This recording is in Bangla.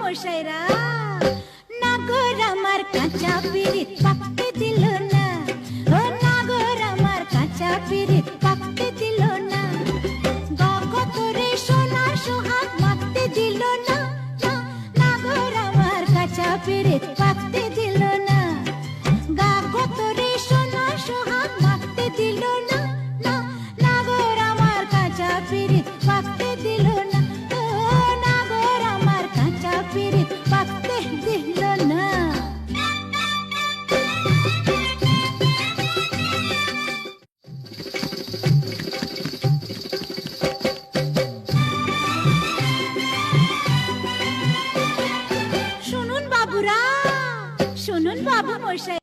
মশাইরা নাগর আমার কাঁচা পিরিত পাকতে দিল না, ও নাগর আমার কাঁচা পিরিত পাকতে দিল না, গগতরে সোনা সোহাগ মাখতে দিল না, নাগর আমার কাঁচা পিরিত পাকতে দিল না, গগতরে সোনা সোহাগ মাখতে দিল না, নাগর আমার কাঁচা পিরিত পাকতে দিল না, ও নাগর আমার কাঁচা পিরিত পাকতে দিল না। শুনুন বাবুরা, শুনুন বাবু মশাই।